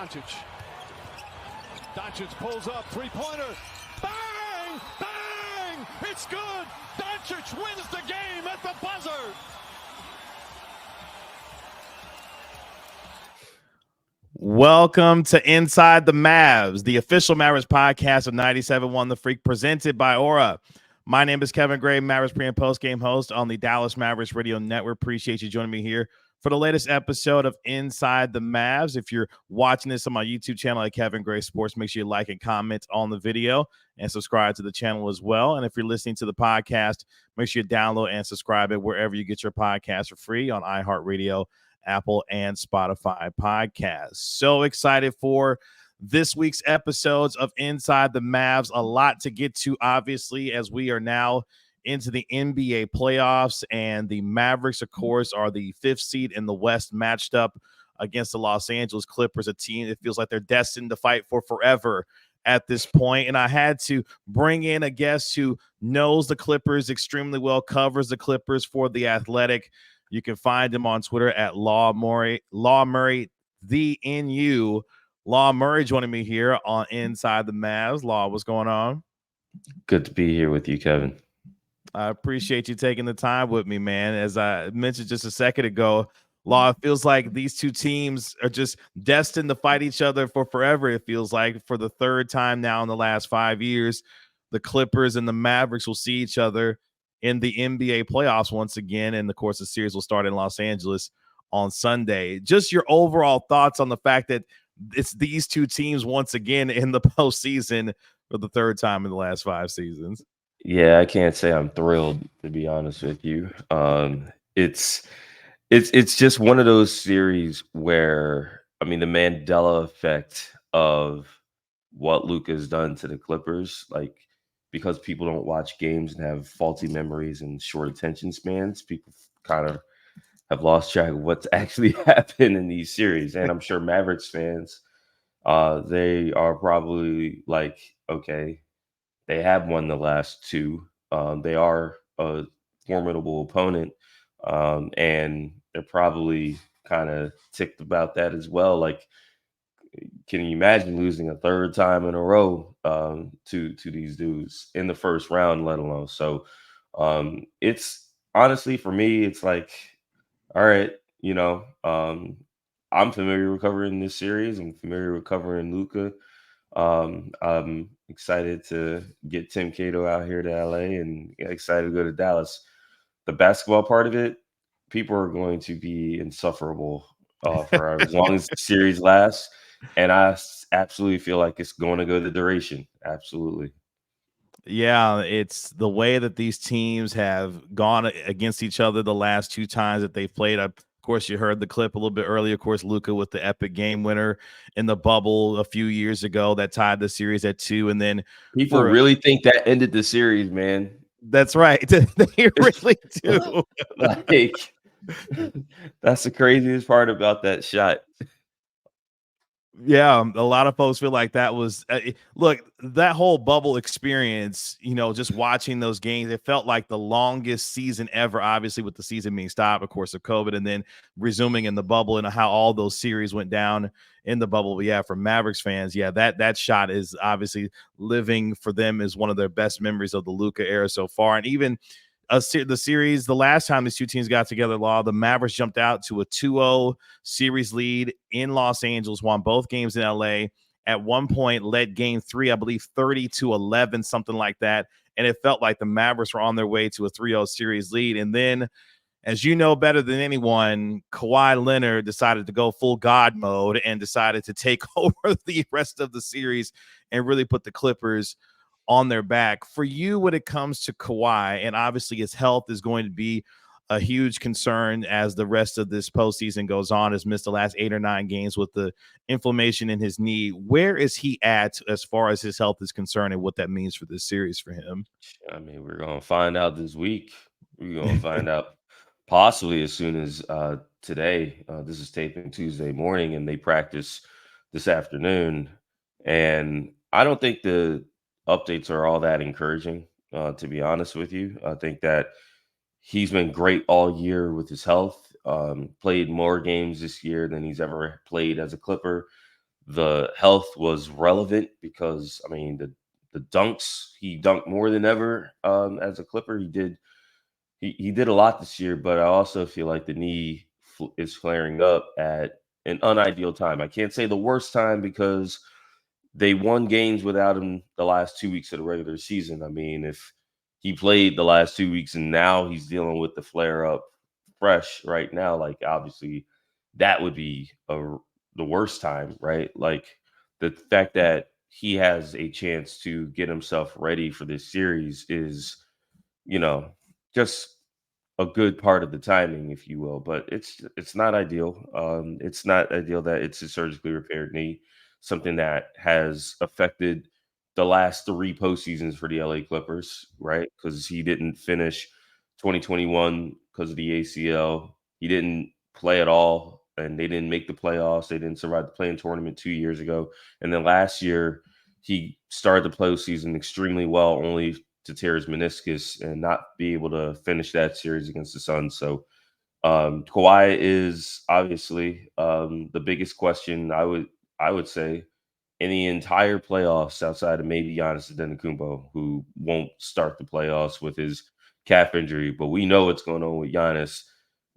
Doncic. Doncic pulls up, three-pointer. Bang! Bang! It's good! Doncic wins the game at the buzzer! Welcome to Inside the Mavs, the official Mavericks podcast of 97.1 The Freak, presented by Aura. My name is Kevin Gray, Mavericks Pre and Post Game host on the Dallas Mavericks Radio Network. Appreciate you joining me here for the latest episode of Inside the Mavs. If you're watching this on my YouTube channel at Kevin Gray Sports, make sure you like and comment on the video and subscribe to the channel as well. And if you're listening to the podcast, make sure you download and subscribe it wherever you get your podcasts for free on iHeartRadio, Apple, and Spotify podcasts. So excited for this week's episodes of Inside the Mavs. A lot to get to, obviously, as we are now into the NBA playoffs, and the Mavericks, of course, are the 5th seed in the West, matched up against the Los Angeles Clippers, a team that feels like they're destined to fight for forever at this point. And I had to bring in a guest who knows the Clippers extremely well, covers the Clippers for The Athletic. You can find him on Twitter at Law Murray, the NU. Law Murray joining me here on Inside the Mavs. Law, what's going on? Good to be here with you, Kevin. I appreciate you taking the time with me, man. As I mentioned just a second ago, Law, it feels like these two teams are just destined to fight each other for forever. It feels like for the third time now in the last 5 years, the Clippers and the Mavericks will see each other in the NBA playoffs once again. And of course, the series will start in Los Angeles on Sunday. Just your overall thoughts on the fact that it's these two teams once again in the postseason for the third time in the last 5 seasons. Yeah, I can't say I'm thrilled, to be honest with you. It's just one of those series where, I mean, the Mandela effect of what Luka has done to the Clippers, like, because people don't watch games and have faulty memories and short attention spans, people kind of have lost track of what's actually happened in these series. And I'm sure Mavericks fans, they are probably like, okay, they have won the last 2. They are a formidable opponent, and they're probably kind of ticked about that as well. Like, can you imagine losing a third time in a row to these dudes in the first round, let alone? So it's honestly, for me, it's like, all right, I'm familiar with covering this series. I'm familiar with covering Luka. I'm excited to get Tim Cato out here to LA and excited to go to Dallas. The basketball part of it, people are going to be insufferable for as long as the series lasts. And I absolutely feel like it's going to go the duration. Absolutely. Yeah, it's the way that these teams have gone against each other the last 2 times that they've played. Of course, you heard the clip a little bit earlier. Of course, Luka with the epic game winner in the bubble a few years ago that tied the series at 2. And then people really think that ended the series, man. That's right. They really do. Like, that's the craziest part about that shot. Yeah, a lot of folks feel like that was look, that whole bubble experience, just watching those games, it felt like the longest season ever, obviously with the season being stopped, of course, of COVID, and then resuming in the bubble, and how all those series went down in the bubble. But yeah, for Mavericks fans, yeah, that shot is obviously living for them as one of their best memories of the Luka era so far. And even the series, the last time these two teams got together, Law, the Mavericks jumped out to a 2-0 series lead in Los Angeles, won both games in LA. At one point, led game 3, I believe 30-11, something like that. And it felt like the Mavericks were on their way to a 3-0 series lead. And then, as you know better than anyone, Kawhi Leonard decided to go full God mode and decided to take over the rest of the series and really put the Clippers on their back. For you, when it comes to Kawhi, and obviously his health is going to be a huge concern as the rest of this postseason goes on, has missed the last 8 or 9 games with the inflammation in his knee. Where is he at as far as his health is concerned, and what that means for this series for him? I mean, we're going to find out this week. We're going to find out possibly as soon as today. This is taping Tuesday morning, and they practice this afternoon. And I don't think the updates are all that encouraging, to be honest with you. I think that he's been great all year with his health, played more games this year than he's ever played as a Clipper. The health was relevant because, I mean, the dunks, he dunked more than ever as a Clipper. He did a lot this year, but I also feel like the knee is flaring up at an unideal time. I can't say the worst time because they won games without him the last 2 weeks of the regular season. I mean, if he played the last 2 weeks and now he's dealing with the flare up fresh right now, like obviously that would be the worst time, right? Like the fact that he has a chance to get himself ready for this series is, you know, just a good part of the timing, if you will, but it's not ideal. It's not ideal that it's a surgically repaired knee, something that has affected the last three postseasons for the LA Clippers, right? Because he didn't finish 2021 because of the ACL. He didn't play at all, and they didn't make the playoffs. They didn't survive the playing tournament 2 years ago, and then last year he started the postseason extremely well, only to tear his meniscus and not be able to finish that series against the Suns. So Kawhi is obviously the biggest question I would say in the entire playoffs outside of maybe Giannis Antetokounmpo, who won't start the playoffs with his calf injury. But we know what's going on with Giannis.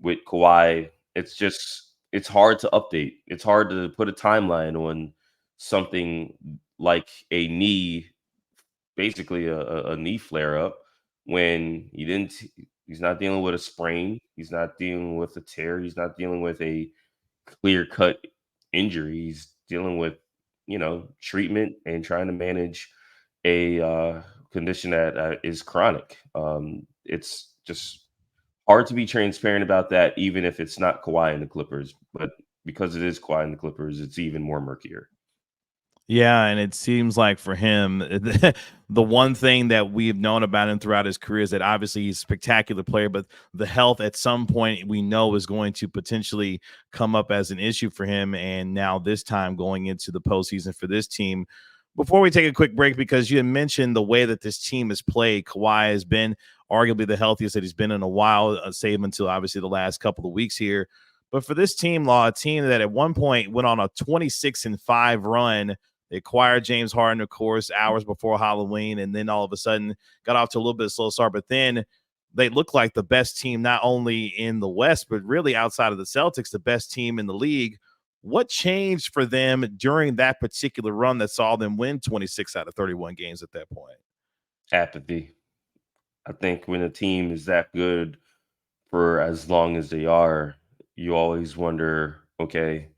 With Kawhi, it's hard to update. It's hard to put a timeline on something like a knee, basically a knee flare up when he's not dealing with a sprain, he's not dealing with a tear, he's not dealing with a clear cut injury. He's dealing with, treatment and trying to manage a condition that is chronic. It's just hard to be transparent about that, even if it's not Kawhi and the Clippers. But because it is Kawhi and the Clippers, it's even more murkier. Yeah, and it seems like for him, the one thing that we've known about him throughout his career is that obviously he's a spectacular player, but the health at some point we know is going to potentially come up as an issue for him. And now this time going into the postseason for this team. Before we take a quick break, because you had mentioned the way that this team has played, Kawhi has been arguably the healthiest that he's been in a while, save until obviously the last couple of weeks here. But for this team, Law, a team that at one point went on a 26-5 run. They acquired James Harden, of course, hours before Halloween, and then all of a sudden got off to a little bit of slow start. But then they look like the best team, not only in the West, but really outside of the Celtics, the best team in the league. What changed for them during that particular run that saw them win 26 out of 31 games at that point? Apathy. I think when a team is that good for as long as they are, you always wonder, okay,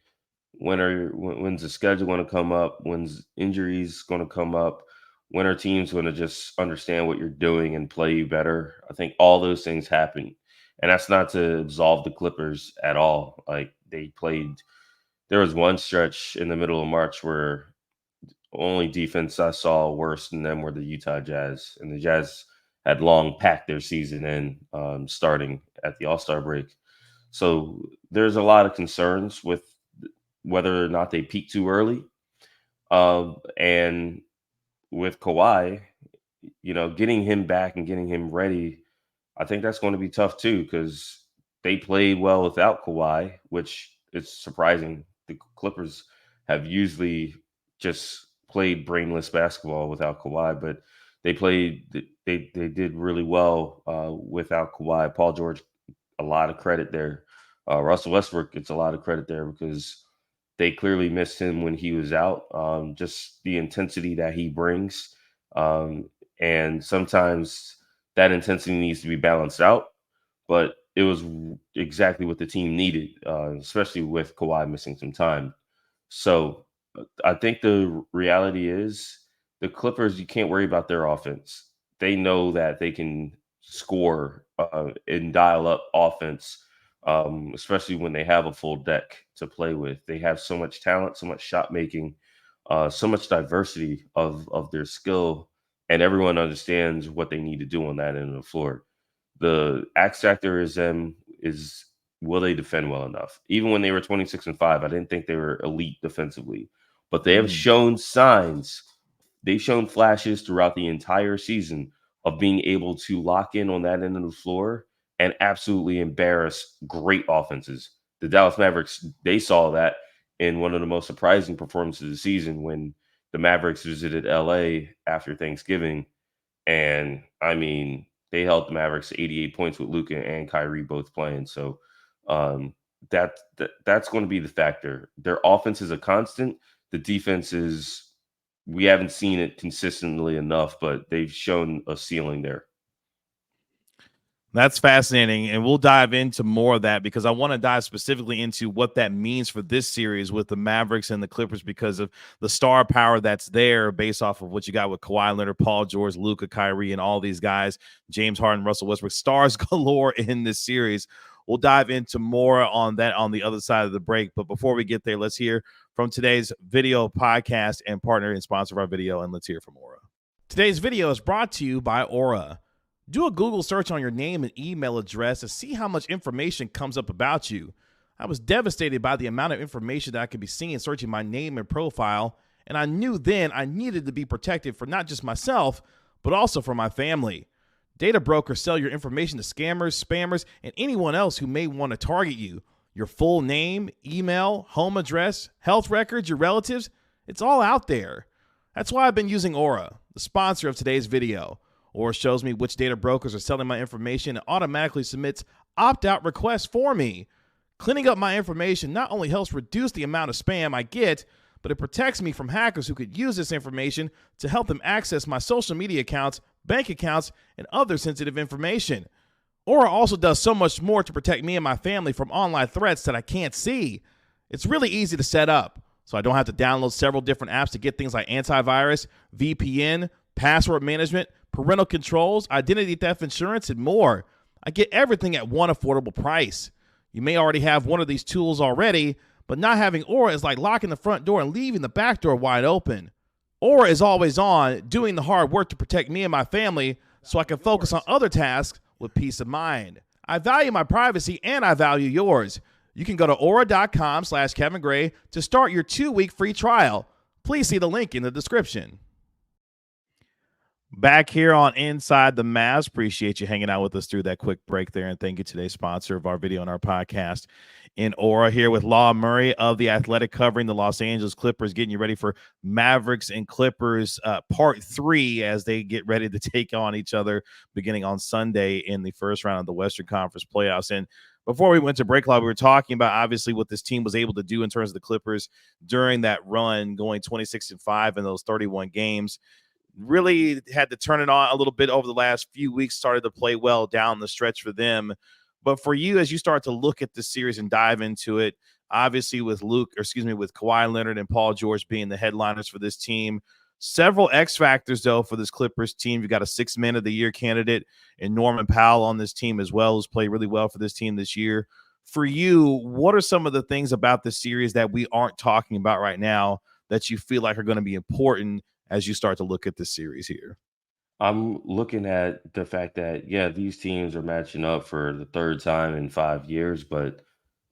when's the schedule going to come up? When's injuries going to come up? When are teams going to just understand what you're doing and play you better? I think all those things happen. And that's not to absolve the Clippers at all. Like there was one stretch in the middle of March where only defense I saw worse than them were the Utah Jazz. And the Jazz had long packed their season in, starting at the All-Star break. So there's a lot of concerns with whether or not they peak too early. And with Kawhi, getting him back and getting him ready, I think that's going to be tough too, because they played well without Kawhi, which is surprising. The Clippers have usually just played brainless basketball without Kawhi, but they did really well without Kawhi. Paul George, a lot of credit there. Russell Westbrook gets a lot of credit there because they clearly missed him when he was out. Just the intensity that he brings. And sometimes that intensity needs to be balanced out, but it was exactly what the team needed, especially with Kawhi missing some time. So I think the reality is the Clippers, you can't worry about their offense. They know that they can score and dial up offense, especially when they have a full deck to play with. They have so much talent, so much shot making, so much diversity of their skill, and everyone understands what they need to do on that end of the floor. The X factor is will they defend well enough? Even when they were 26-5, I didn't think they were elite defensively, but they have shown signs. They've shown flashes throughout the entire season of being able to lock in on that end of the floor and absolutely embarrass great offenses. The Dallas Mavericks, they saw that, in one of the most surprising performances of the season when the Mavericks visited LA after Thanksgiving. And I mean, they held the Mavericks to 88 points with Luka and Kyrie both playing. So that's going to be the factor. Their offense is a constant. The defense is, we haven't seen it consistently enough, but they've shown a ceiling there. That's fascinating, and we'll dive into more of that because I want to dive specifically into what that means for this series with the Mavericks and the Clippers because of the star power that's there based off of what you got with Kawhi Leonard, Paul George, Luka, Kyrie, and all these guys, James Harden, Russell Westbrook, stars galore in this series. We'll dive into more on that on the other side of the break, but before we get there, let's hear from today's video podcast and partner and sponsor of our video, and let's hear from Aura. Today's video is brought to you by Aura. Do a Google search on your name and email address to see how much information comes up about you. I was devastated by the amount of information that I could be seeing searching my name and profile, and I knew then I needed to be protected for not just myself, but also for my family. Data brokers sell your information to scammers, spammers, and anyone else who may want to target you. Your full name, email, home address, health records, your relatives, it's all out there. That's why I've been using Aura, the sponsor of today's video. Aura shows me which data brokers are selling my information and automatically submits opt-out requests for me. Cleaning up my information not only helps reduce the amount of spam I get, but it protects me from hackers who could use this information to help them access my social media accounts, bank accounts, and other sensitive information. Aura also does so much more to protect me and my family from online threats that I can't see. It's really easy to set up, so I don't have to download several different apps to get things like antivirus, VPN, password management, parental controls, identity theft insurance, and more. I get everything at one affordable price. You may already have one of these tools already, but not having Aura is like locking the front door and leaving the back door wide open. Aura is always on, doing the hard work to protect me and my family so I can focus on other tasks with peace of mind. I value my privacy and I value yours. You can go to aura.com/Kevin Gray to start your 2-week free trial. Please see the link in the description. Back here on Inside the Mavs. Appreciate you hanging out with us through that quick break there. And thank you to today's sponsor of our video and our podcast in Aura, here with Law Murray of The Athletic, covering the Los Angeles Clippers, getting you ready for Mavericks and Clippers Part 3 as they get ready to take on each other beginning on Sunday in the first round of the Western Conference playoffs. And before we went to break, Law, we were talking about obviously what this team was able to do in terms of the Clippers during that run, going 26-5 in those 31 games. Really had to turn it on a little bit over the last few weeks, started to play well down the stretch for them. But for you, as you start to look at this series and dive into it, obviously with with Kawhi Leonard and Paul George being the headliners for this team, several X factors though for this Clippers team. You got a 6th Man of the Year candidate in Norman Powell on this team as well, who's played really well for this team this year. For you, what are some of the things about this series that we aren't talking about right now that you feel like are going to be important as you start to look at this series here? I'm looking at the fact that, yeah, these teams are matching up for the 3rd time in 5 years. But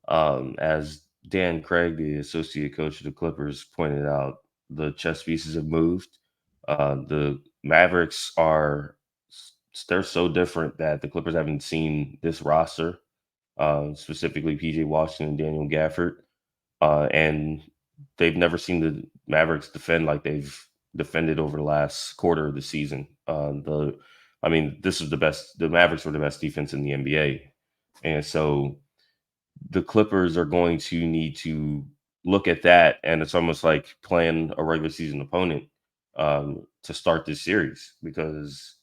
as Dan Craig, the associate coach of the Clippers, pointed out, the chess pieces have moved. The Mavericks they're so different that the Clippers haven't seen this roster, specifically PJ Washington and Daniel Gafford. And they've never seen the Mavericks defend like they've defended over the last quarter of the season. This is the best. The Mavericks were the best defense in the NBA, and so the Clippers are going to need to look at that, and it's almost like playing a regular season opponent to start this series, because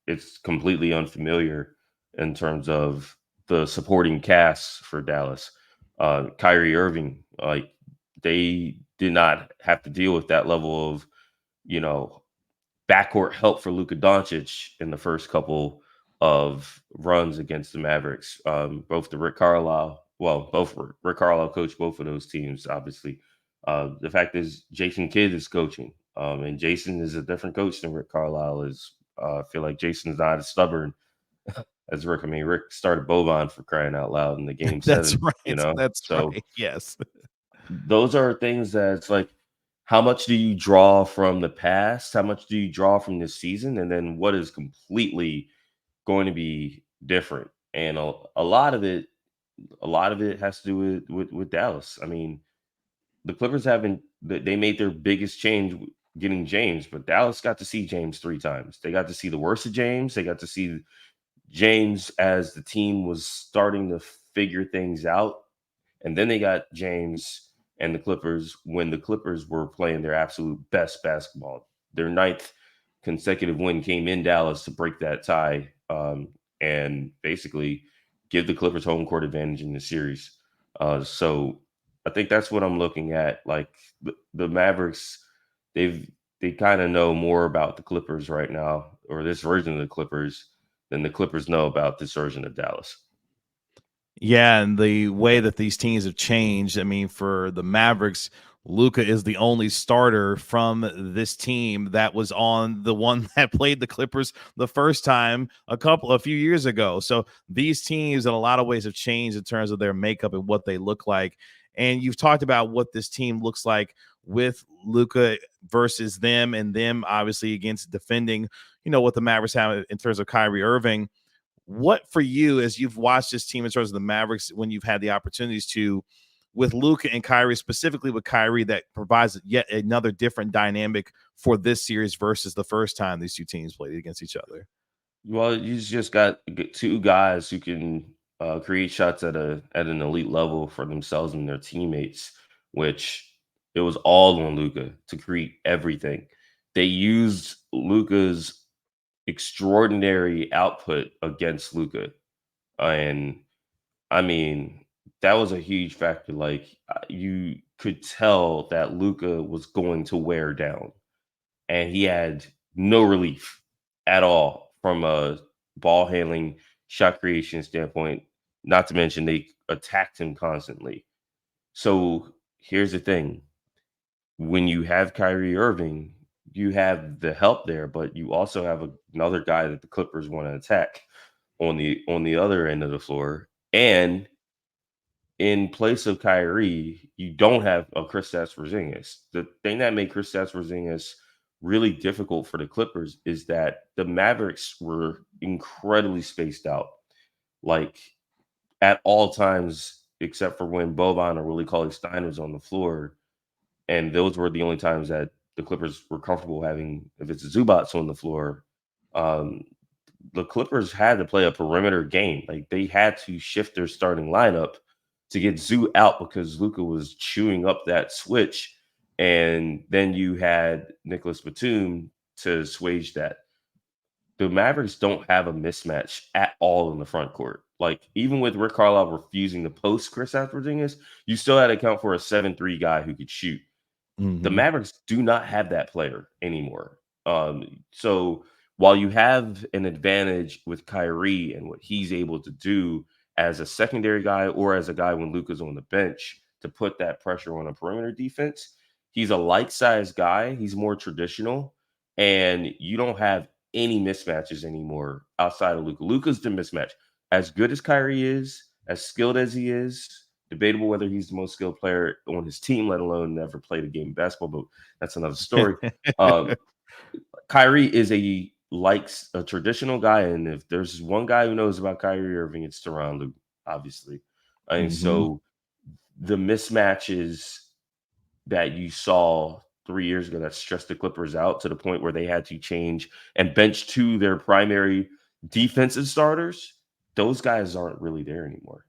it's completely unfamiliar in terms of the supporting cast for Dallas. Kyrie, Irving, like, they did not have to deal with that level of, backcourt help for Luka Doncic in the first couple of runs against the Mavericks. Both Rick Carlisle coached both of those teams, obviously. The fact is, Jason Kidd is coaching, and Jason is a different coach than Rick Carlisle is. I feel like Jason's not as stubborn as Rick. I mean, Rick started Boban, for crying out loud, in the game 7. That's right. That's so right. Yes. Those are things that it's like, how much do you draw from the past? How much do you draw from this season? And then what is completely going to be different? And a lot of it has to do with Dallas. I mean, the Clippers haven't. They made their biggest change getting James, but Dallas got to see James 3 times. They got to see the worst of James. They got to see James as the team was starting to figure things out. And then they got James and the Clippers when the Clippers were playing their absolute best basketball. Their 9th consecutive win came in Dallas to break that tie, and basically give the Clippers home court advantage in the series. So I think that's what I'm looking at. Like the Mavericks, they kind of know more about the Clippers right now, or this version of the Clippers, than the Clippers know about this version of Dallas. Yeah, and the way that these teams have changed. I mean, for the Mavericks, Luka is the only starter from this team that was on the one that played the Clippers the first time a few years ago. So these teams in a lot of ways have changed in terms of their makeup and what they look like. And you've talked about what this team looks like with Luka versus them, and them obviously against defending, what the Mavericks have in terms of Kyrie Irving. What for you, as you've watched this team in terms of the Mavericks, when you've had the opportunities to, with Luka and Kyrie, specifically with Kyrie, that provides yet another different dynamic for this series versus the first time these two teams played against each other? Well, you just got 2 guys who can create shots at an elite level for themselves and their teammates, which it was all on Luka to create everything. They used Luka's extraordinary output against Luka, and I mean that was a huge factor. Like you could tell that Luka was going to wear down, and he had no relief at all from a ball handling, shot creation standpoint. Not to mention they attacked him constantly. So here's the thing: when you have Kyrie Irving, you have the help there, but you also have another guy that the Clippers want to attack on the other end of the floor. And in place of Kyrie, you don't have a Kristaps Porzingis. The thing that made Kristaps Porzingis really difficult for the Clippers is that the Mavericks were incredibly spaced out, like at all times, except for when Boban or Willie Cauley-Stein was on the floor, and those were the only times that the Clippers were comfortable having, if it's Zubats on the floor. Um, the Clippers had to play a perimeter game. Like they had to shift their starting lineup to get Zoo out because Luka was chewing up that switch. And then you had Nicholas Batum to assuage that. The Mavericks don't have a mismatch at all in the front court. Like even with Rick Carlisle refusing to post Kristaps Porzingis, you still had to account for a 7'3" guy who could shoot. The Mm-hmm. Mavericks do not have that player anymore. So while you have an advantage with Kyrie and what he's able to do as a secondary guy or as a guy when Luka's on the bench to put that pressure on a perimeter defense, he's a like-sized guy. He's more traditional, and you don't have any mismatches anymore outside of Luka. Luka's the mismatch. As good as Kyrie is, as skilled as he is, debatable whether he's the most skilled player on his team, let alone never played a game of basketball, but that's another story. Kyrie is likes a traditional guy, and if there's one guy who knows about Kyrie Irving, it's Tyronn Lue, obviously. And Mm-hmm. so the mismatches that you saw 3 years ago that stressed the Clippers out to the point where they had to change and bench 2 their primary defensive starters, those guys aren't really there anymore.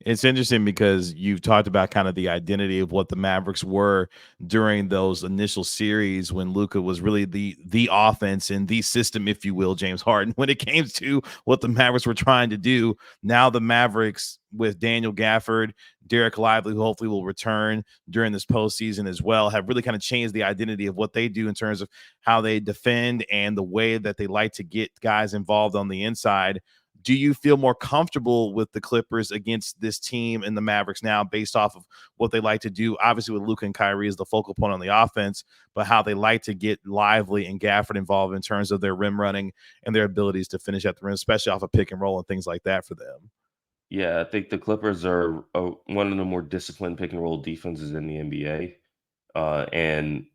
It's interesting because you've talked about kind of the identity of what the Mavericks were during those initial series when Luka was really the offense and the system, if you will, James Harden, when it came to what the Mavericks were trying to do. Now the Mavericks with Daniel Gafford, Derek Lively, who hopefully will return during this postseason as well, have really kind of changed the identity of what they do in terms of how they defend and the way that they like to get guys involved on the inside. Do you feel more comfortable with the Clippers against this team and the Mavericks now based off of what they like to do? Obviously, with Luka and Kyrie as the focal point on the offense, but how they like to get Lively and Gafford involved in terms of their rim running and their abilities to finish at the rim, especially off of pick and roll and things like that for them. Yeah, I think the Clippers are one of the more disciplined pick and roll defenses in the NBA. And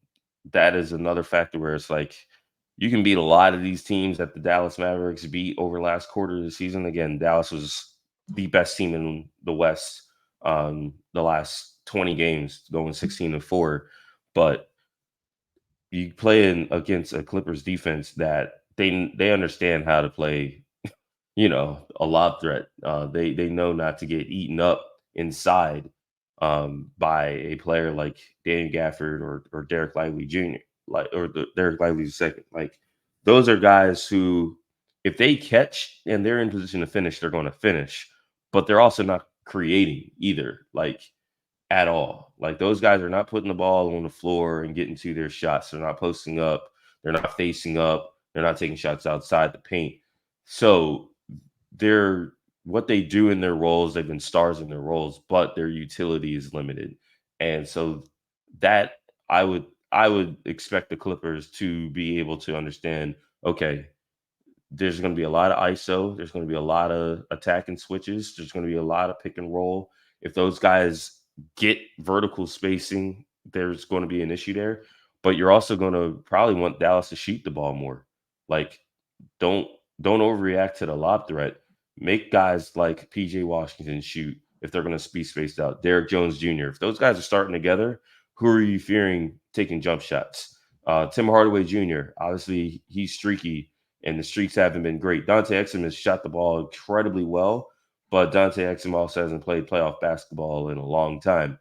that is another factor where it's like you can beat a lot of these teams that the Dallas Mavericks beat over the last quarter of the season. Again, Dallas was the best team in the West the last 20 games, going 16-4. But you play against a Clippers defense that they understand how to play, a lob threat. They know not to get eaten up inside by a player like Daniel Gafford or Derek Lively Jr. Derek Lively II. Like those are guys who, if they catch and they're in position to finish, they're going to finish. But they're also not creating either, like at all. Like those guys are not putting the ball on the floor and getting to their shots. They're not posting up. They're not facing up. They're not taking shots outside the paint. So they're what they do in their roles. They've been stars in their roles, but their utility is limited. And so that I would expect the Clippers to be able to understand, okay, there's going to be a lot of ISO. There's going to be a lot of attacking switches. There's going to be a lot of pick and roll. If those guys get vertical spacing, there's going to be an issue there. But you're also going to probably want Dallas to shoot the ball more. Like, don't overreact to the lob threat. Make guys like PJ Washington shoot if they're going to be spaced out. Derrick Jones Jr. If those guys are starting together, who are you fearing taking jump shots? Tim Hardaway Jr. Obviously, he's streaky, and the streaks haven't been great. Dante Exum has shot the ball incredibly well, but Dante Exum also hasn't played playoff basketball in a long time.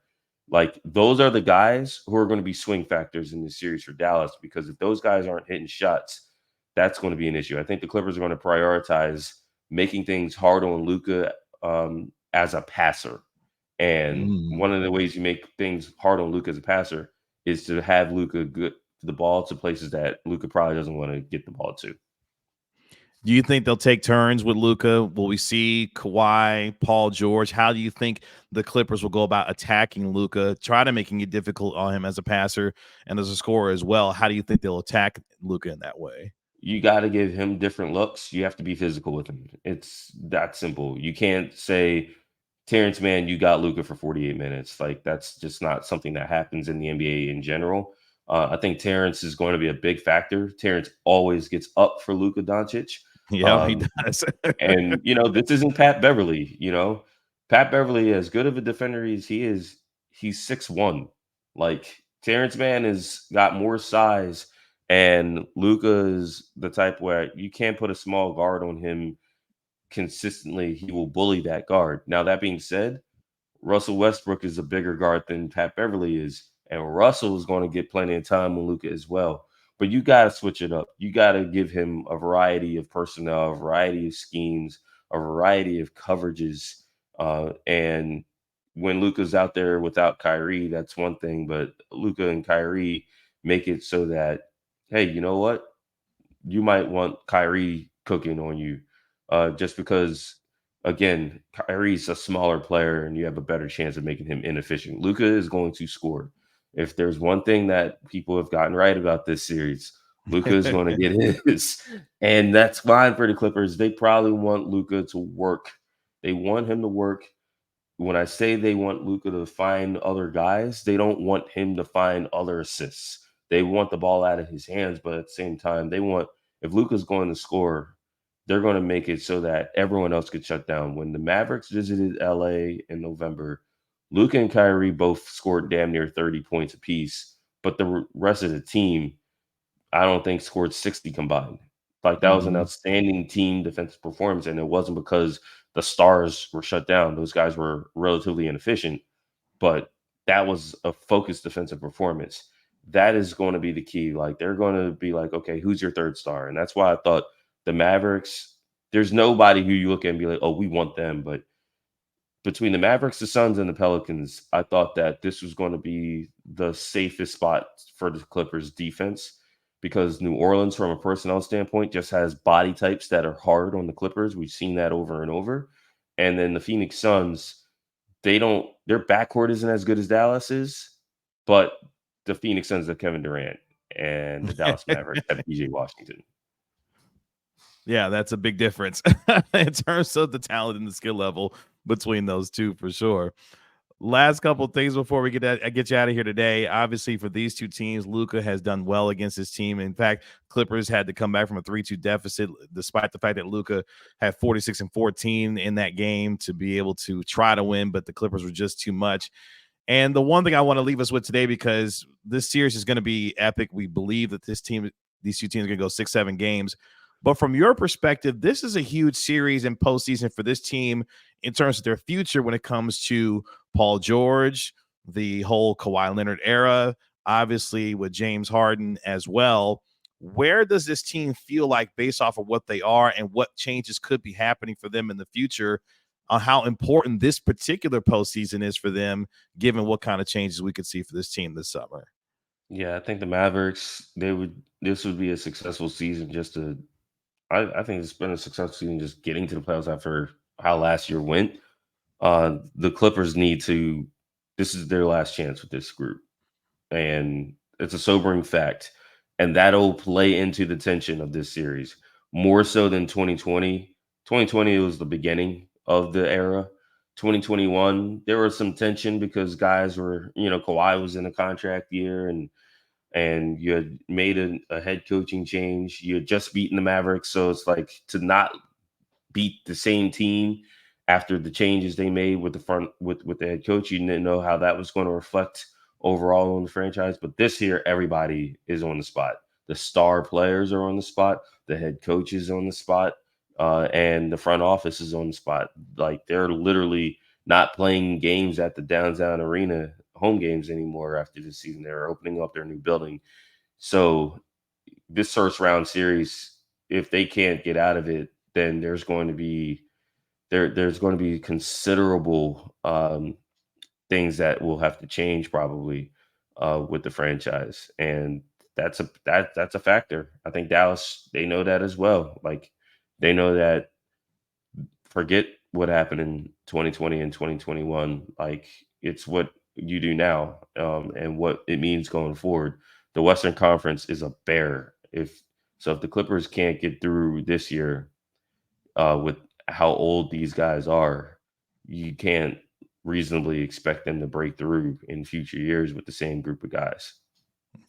Like, those are the guys who are going to be swing factors in this series for Dallas, because if those guys aren't hitting shots, that's going to be an issue. I think the Clippers are going to prioritize making things hard on Luka as a passer. And one of the ways you make things hard on Luka as a passer is to have Luka get the ball to places that Luka probably doesn't want to get the ball to. Do you think they'll take turns with Luka? Will we see Kawhi, Paul George? How do you think the Clippers will go about attacking Luka, try to making it difficult on him as a passer and as a scorer as well? How do you think they'll attack Luka in that way? You got to give him different looks. You have to be physical with him. It's that simple. You can't say, Terrence Mann, you got Luka for 48 minutes. Like, that's just not something that happens in the NBA in general. I think Terrence is going to be a big factor. Terrence always gets up for Luka Doncic. Yeah, he does. And, this isn't Pat Beverly. Pat Beverly, as good of a defender as he is, he's 6'1". Like, Terrence Mann has got more size, and Luka is the type where you can't put a small guard on him consistently. He will bully that guard. Now, that being said, Russell Westbrook is a bigger guard than Pat Beverly is, and Russell is going to get plenty of time on Luka as well. But you got to switch it up. You got to give him a variety of personnel, a variety of schemes, a variety of coverages. And when Luka's out there without Kyrie, that's one thing. But Luka and Kyrie make it so that, hey, you know what? You might want Kyrie cooking on you just because, again, Kyrie's a smaller player and you have a better chance of making him inefficient. Luka is going to score. If there's one thing that people have gotten right about this series, Luka is going to get his. And that's fine for the Clippers. They probably want Luka to work. They want him to work. When I say they want Luka to find other guys, they don't want him to find other assists. They want the ball out of his hands, but at the same time, they want, if Luka's going to score, they're going to make it so that everyone else could shut down. When the Mavericks visited LA in November, Luka and Kyrie both scored damn near 30 points apiece, but the rest of the team, I don't think, scored 60 combined. Like, that was an outstanding team defensive performance, and it wasn't because the stars were shut down. Those guys were relatively inefficient, but that was a focused defensive performance. That is going to be the key. Like, they're going to be like, okay, who's your third star? And that's why I thought the Mavericks, there's nobody who you look at and be like, oh, we want them. But between the Mavericks, the Suns, and the Pelicans, I thought that this was going to be the safest spot for the Clippers defense, because New Orleans, from a personnel standpoint, just has body types that are hard on the Clippers. We've seen that over and over. And then the Phoenix Suns, their backcourt isn't as good as Dallas is, but the Phoenix Suns have Kevin Durant, and the Dallas Mavericks have PJ Washington. Yeah, that's a big difference in terms of the talent and the skill level between those two, for sure. Last couple of things before we get you out of here today. Obviously, for these two teams, Luka has done well against his team. In fact, Clippers had to come back from a 3-2 deficit, despite the fact that Luka had 46 and 14 in that game to be able to try to win, but the Clippers were just too much. And the one thing I want to leave us with today, because this series is going to be epic. We believe that these two teams are going to go 6-7 games. But from your perspective, this is a huge series in postseason for this team in terms of their future when it comes to Paul George, the whole Kawhi Leonard era, obviously with James Harden as well. Where does this team feel like, based off of what they are and what changes could be happening for them in the future, on how important this particular postseason is for them, given what kind of changes we could see for this team this summer? Yeah, I think the Mavericks, this would be a successful season just to I think it's been a successful season just getting to the playoffs after how last year went. The Clippers need to this is their last chance with this group. And it's a sobering fact. And that'll play into the tension of this series more so than 2020. 2020 was the beginning of the era. 2021, there was some tension because guys were, Kawhi was in a contract year, and you had made a head coaching change. You had just beaten the Mavericks. So it's like, to not beat the same team after the changes they made with the head coach, you didn't know how that was going to reflect overall on the franchise. But this year, everybody is on the spot. The star players are on the spot. The head coach is on the spot. And the front office is on the spot. Like, they're literally not playing games at the downtown arena, home games anymore after this season. They're opening up their new building. So this first round series, if they can't get out of it, then there's going to be considerable things that will have to change probably with the franchise, and that's a factor. I think Dallas, they know that as well. Like, they know that, forget what happened in 2020 and 2021. Like, it's what you do now, and what it means going forward. The Western Conference is a bear. If the Clippers can't get through this year, with how old these guys are, you can't reasonably expect them to break through in future years with the same group of guys.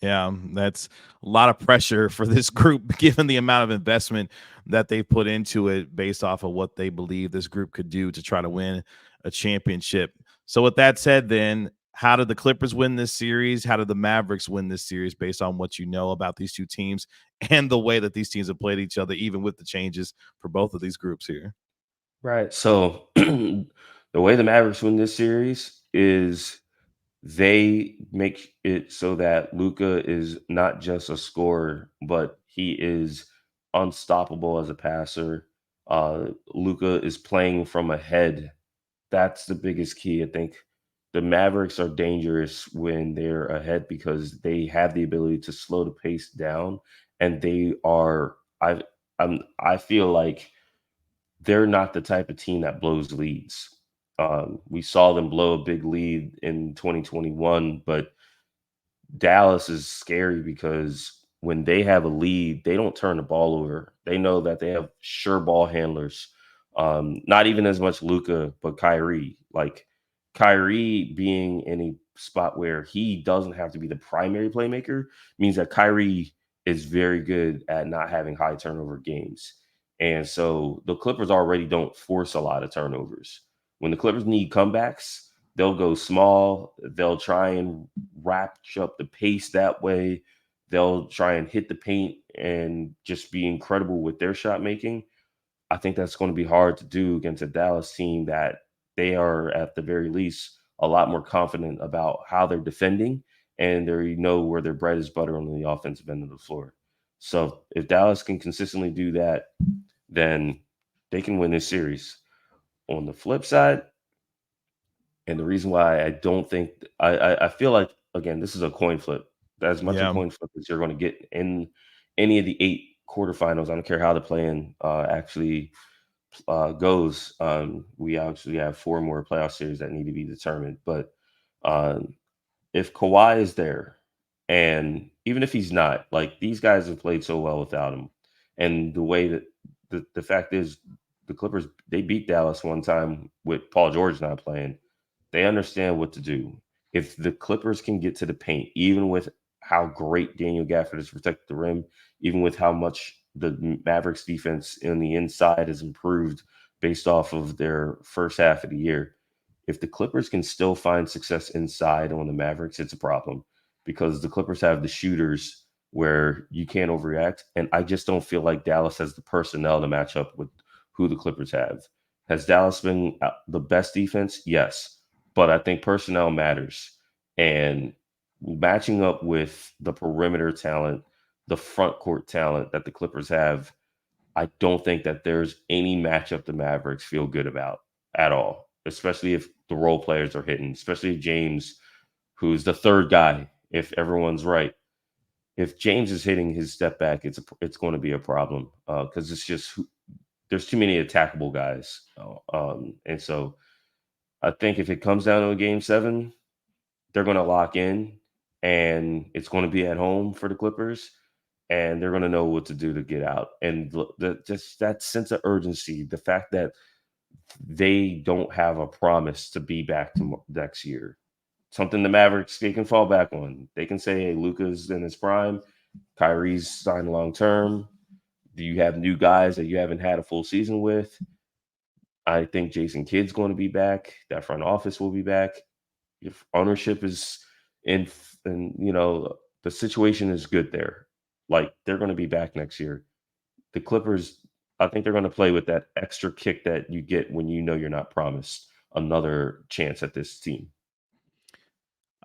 Yeah, that's a lot of pressure for this group, given the amount of investment that they put into it based off of what they believe this group could do to try to win a championship. So with that said, then, how did the Clippers win this series? How did the Mavericks win this series based on what you know about these two teams and the way that these teams have played each other, even with the changes for both of these groups here? Right. So the way the Mavericks win this series is they make it so that Luka is not just a scorer, but he is unstoppable as a passer. Luka is playing from ahead. That's the biggest key. I think the Mavericks are dangerous when they're ahead because they have the ability to slow the pace down, and they are. I feel like they're not the type of team that blows leads. We saw them blow a big lead in 2021, but Dallas is scary because when they have a lead, they don't turn the ball over. They know that they have sure ball handlers. Not even as much Luka, but Kyrie. Like, Kyrie being in a spot where he doesn't have to be the primary playmaker means that Kyrie is very good at not having high turnover games. And so the Clippers already don't force a lot of turnovers. When the Clippers need comebacks, they'll go small. They'll try and ratchet up the pace that way. They'll try and hit the paint and just be incredible with their shot making. I think that's going to be hard to do against a Dallas team that they are, at the very least, a lot more confident about how they're defending, and they know where their bread is buttered on the offensive end of the floor. So if Dallas can consistently do that, then they can win this series. On the flip side, and the reason why I don't think I feel like, again, this is a coin flip. As much a Yeah. coin flip as you're going to get in any of the 8 quarterfinals. I don't care how the play-in actually goes. We actually have 4 more playoff series that need to be determined. But if Kawhi is there, and even if he's not, like, these guys have played so well without him, and the way that the fact is, the Clippers, they beat Dallas one time with Paul George not playing. They understand what to do. If the Clippers can get to the paint, even with how great Daniel Gafford has protected the rim, even with how much the Mavericks defense in the inside has improved based off of their first half of the year, If the Clippers can still find success inside on the Mavericks, it's a problem because the Clippers have the shooters where you can't overreact. And I just don't feel like Dallas has the personnel to match up with who the Clippers have. Has Dallas been the best defense? Yes. But I think personnel matters. And matching up with the perimeter talent, the front court talent that the Clippers have, I don't think that there's any matchup the Mavericks feel good about at all, especially if the role players are hitting, especially if James, who's the third guy, if everyone's right. If James is hitting his step back, it's going to be a problem because it's just there's too many attackable guys. And so I think if it comes down to a game 7, they're going to lock in and it's going to be at home for the Clippers and they're going to know what to do to get out. And just that sense of urgency, the fact that they don't have a promise to be back to next year, something the Mavericks, they can fall back on. They can say, hey, Luka's in his prime, Kyrie's signed long-term. Do you have new guys that you haven't had a full season with? I think Jason Kidd's going to be back. That front office will be back. If ownership is in, and the situation is good there. Like, they're going to be back next year. The Clippers, I think they're going to play with that extra kick that you get when you know you're not promised another chance at this team.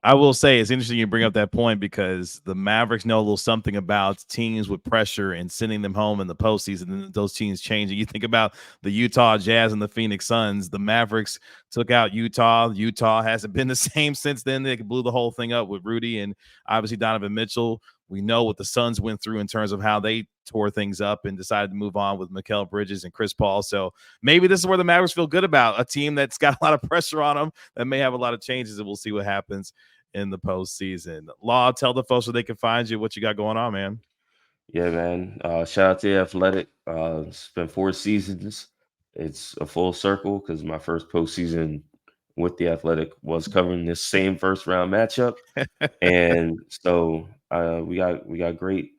I will say it's interesting you bring up that point because the Mavericks know a little something about teams with pressure and sending them home in the postseason, and those teams changing. You think about the Utah Jazz and the Phoenix Suns. The Mavericks took out Utah. Utah hasn't been the same since then. They blew the whole thing up with Rudy and obviously Donovan Mitchell. We know what the Suns went through in terms of how they tore things up and decided to move on with Mikal Bridges and Chris Paul. So maybe this is where the Mavericks feel good about a team that's got a lot of pressure on them that may have a lot of changes, and we'll see what happens in the postseason. Law, tell the folks where they can find you, what you got going on, man. Yeah, man. Shout out to the Athletic. It's been 4 seasons. It's a full circle because my first postseason with the Athletic was covering this same first round matchup. And so we got great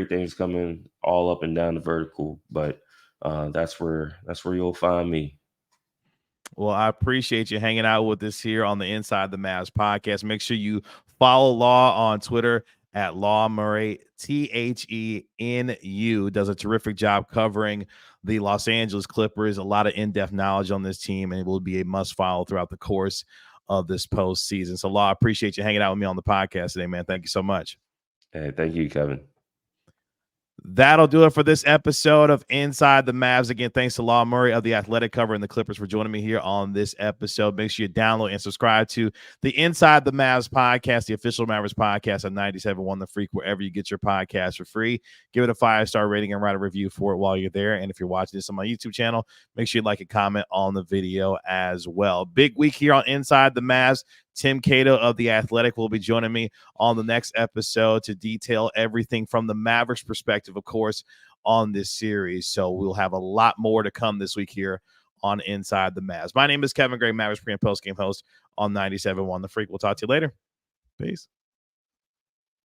things coming all up and down the vertical, but that's where you'll find me. Well, I appreciate you hanging out with us here on the Inside the Mavs podcast. Make sure you follow Law on Twitter at Law Murray, THENU. Does a terrific job covering the Los Angeles Clippers. A lot of in-depth knowledge on this team, and it will be a must follow throughout the course of this postseason. So, Law, I appreciate you hanging out with me on the podcast today, man. Thank you so much. Hey, thank you, Kevin. That'll do it for this episode of Inside the Mavs. Again, thanks to Law Murray of The Athletic covering the Clippers for joining me here on this episode. Make sure you download and subscribe to the Inside the Mavs podcast, the official Mavericks podcast on 97.1 The Freak, wherever you get your podcast for free. Give it a 5-star rating and write a review for it while you're there. And if you're watching this on my YouTube channel, make sure you like and comment on the video as well. Big week here on Inside the Mavs. Tim Cato of The Athletic will be joining me on the next episode to detail everything from the Mavericks perspective, of course, on this series. So we'll have a lot more to come this week here on Inside the Mavs. My name is Kevin Gray, Mavericks Pre and Post Game host on 97.1 The Freak. We'll talk to you later. Peace.